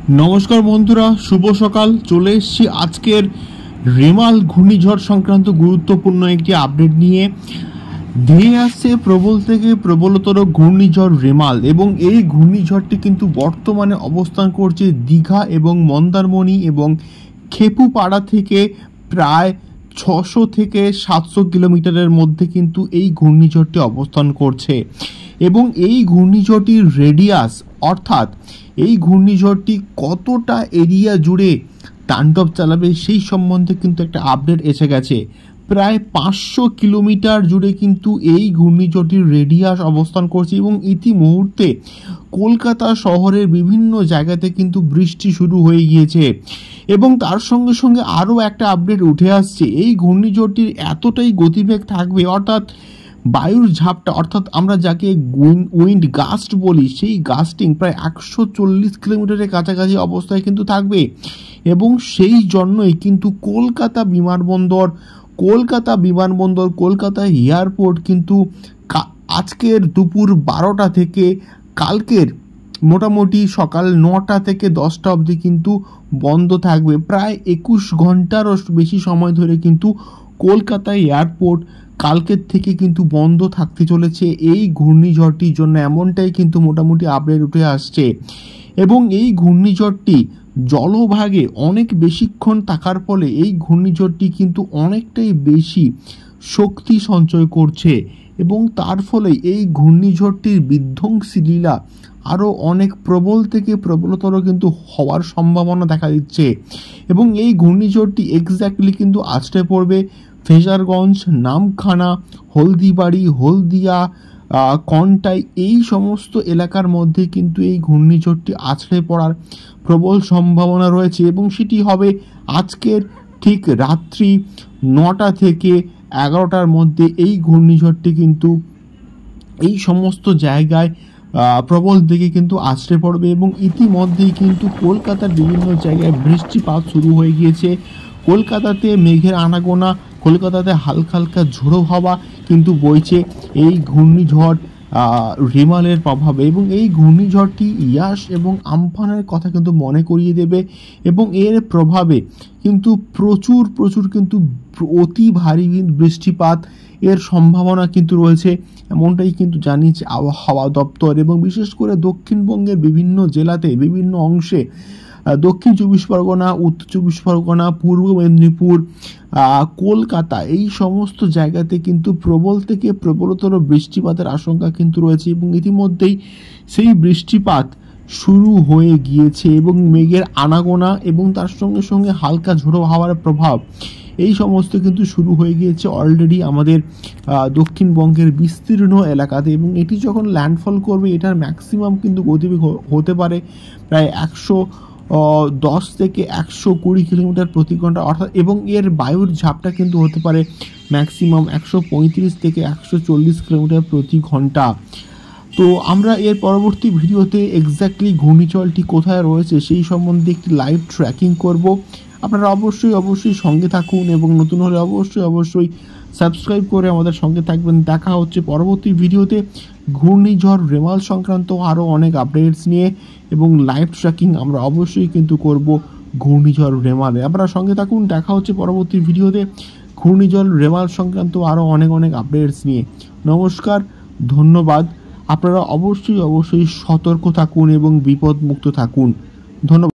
নমস্কার বন্ধুরা, শুভ সকাল। চলে এসেছি আজকের রেমাল ঘূর্ণিঝড় সংক্রান্ত গুরুত্বপূর্ণ একটি আপডেট নিয়ে। ধেয়ে আসছে প্রবল থেকে প্রবলতর ঘূর্ণিঝড় রেমাল, এবং এই ঘূর্ণিঝড়টি কিন্তু বর্তমানে অবস্থান করছে দীঘা এবং মন্দারমণি এবং খেপুপাড়া থেকে প্রায় 600 থেকে 700 কিলোমিটারের মধ্যে কিন্তু এই ঘূর্ণিঝড়টি অবস্থান করছে। এবং এই ঘূর্ণিঝড়টির রেডিয়াস, অর্থাৎ এই ঘূর্ণিঝড়টি কতটা এরিয়া জুড়ে তাণ্ডব চালাবে সেই সম্বন্ধে কিন্তু একটা আপডেট এসে গেছে। প্রায় 500 কিলোমিটার জুড়ে কিন্তু এই ঘূর্ণিঝড়টির রেডিয়াস অবস্থান করছে, এবং ইতিমুহূর্তে কলকাতা শহরের বিভিন্ন জায়গাতে কিন্তু বৃষ্টি শুরু হয়ে গিয়েছে। এবং তার সঙ্গে সঙ্গে আরও একটা আপডেট উঠে আসছে, এই ঘূর্ণিঝড়টির এতটাই গতিবেগ থাকবে, অর্থাৎ বায়ুর ঝাপটা, অর্থাৎ আমরা যাকে উইন্ড গাস্ট বলি, সেই গাস্টিং প্রায় 140 কিলোমিটারের কাছাকাছি অবস্থায় কিন্তু থাকবে। এবং সেই জন্যই কিন্তু কলকাতা বিমানবন্দর কলকাতা এয়ারপোর্ট কিন্তু আজকের দুপুর 12টা থেকে কালকের মোটামুটি সকাল 9টা থেকে 10টা অবধি কিন্তু বন্ধ থাকবে। প্রায় 21 ঘন্টারও বেশি সময় ধরে কিন্তু কলকাতা এয়ারপোর্ট কালকের থেকে কিন্তু বন্ধ থাকতে চলেছে এই ঘূর্ণিঝড়টির জন্য, এমনটাই কিন্তু মোটামুটি আপডেট উঠে আসছে। এবং এই ঘূর্ণিঝড়টি জলভাগে অনেক বেশিক্ষণ থাকার ফলে এই ঘূর্ণিঝড়টি কিন্তু অনেকটাই বেশি শক্তি সঞ্চয় করছে, এবং তার ফলে এই ঘূর্ণিঝড়টির বিধ্বংসী লীলা আরও অনেক প্রবল থেকে প্রবলতর কিন্তু হওয়ার সম্ভাবনা দেখা দিচ্ছে। এবং এই ঘূর্ণিঝড়টি এক্স্যাক্টলি কিন্তু আছড়ে পড়বে ফেজারগঞ্জ, নামখানা, হলদিবাড়ি, হলদিয়া, কন্টাই, এই সমস্ত এলাকার মধ্যে কিন্তু এই ঘূর্ণিঝড়টি আছড়ে পড়ার প্রবল সম্ভাবনা রয়েছে। এবং সেটি হবে আজকের ঠিক রাত্রি 9টা থেকে 11টার মধ্যে এই ঘূর্ণিঝড়টি কিন্তু এই সমস্ত জায়গায় প্রবল দিকে কিন্তু আছড়ে পড়বে। এবং ইতিমধ্যেই কিন্তু কলকাতার বিভিন্ন জায়গায় বৃষ্টিপাত শুরু হয়ে গিয়েছে। কলকাতাতে মেঘের আনাগোনা, কলকাতাতে হালকা হালকা ঝোড়ো হাওয়া কিন্তু বইছে এই ঘূর্ণিঝড় রেমালের প্রভাবে। এবং এই ঘূর্ণিঝড়টি ইয়াস এবং আমফানের কথা কিন্তু মনে করিয়ে দেবে, এবং এর প্রভাবে কিন্তু প্রচুর কিন্তু অতি ভারী বৃষ্টিপাত এর সম্ভাবনা কিন্তু রয়েছে, এমনটাই কিন্তু জানিয়েছে আবহাওয়া দপ্তর। এবং বিশেষ করে দক্ষিণবঙ্গের বিভিন্ন জেলাতে, বিভিন্ন অংশে, দক্ষিণ 24 পরগনা, উত্তর 24 পরগনা, পূর্ব মেদিনীপুর, কলকাতা, এই সমস্ত জায়গাতে কিন্তু প্রবল থেকে প্রবলতর বৃষ্টিপাতের আশঙ্কা কিন্তু রয়েছে। এবং ইতিমধ্যেই সেই বৃষ্টিপাত শুরু হয়ে গিয়েছে, এবং মেঘের আনাগোনা এবং তার সঙ্গে সঙ্গে হালকা ঝোড়ো হাওয়ার প্রভাব এই সমস্ত কিন্তু শুরু হয়ে গিয়েছে অলরেডি আমাদের দক্ষিণবঙ্গের বিস্তীর্ণ এলাকাতে। এবং এটি যখন ল্যান্ডফল করবে, এটার ম্যাক্সিমাম কিন্তু গতিবেগ হতে পারে প্রায় 110 থেকে 120 কিলোমিটার প্রতি ঘন্টা, অর্থাৎ, এবং এর বায়ুর ঝাপটা কিন্তু হতে পারে ম্যাক্সিমাম 135 থেকে 140 কিলোমিটার প্রতি ঘন্টা। তো আমরা এর পরবর্তী ভিডিওতে এক্স্যাক্টলি ঘূর্ণিঝড়টি কোথায় রয়েছে সেই সম্বন্ধে একটি লাইভ ট্র্যাকিং করব। আপনারা অবশ্যই সঙ্গে থাকুন, এবং নতুন হলে অবশ্যই সাবস্ক্রাইব করে আমাদের সঙ্গে থাকবেন। দেখা হচ্ছে পরবর্তী ভিডিওতে ঘূর্ণিঝড় রেমাল সংক্রান্ত আরও অনেক আপডেটস নিয়ে, এবং লাইভ ট্র্যাকিং আমরা অবশ্যই কিন্তু করব ঘূর্ণিঝড় রেমালে। আপনারা সঙ্গে থাকুন, দেখা হচ্ছে পরবর্তী ভিডিওতে ঘূর্ণিঝড় রেমাল সংক্রান্ত আরও অনেক আপডেটস নিয়ে। নমস্কার, ধন্যবাদ। আপনারা অবশ্যই সতর্ক থাকুন এবং বিপদমুক্ত থাকুন। ধন্যবাদ।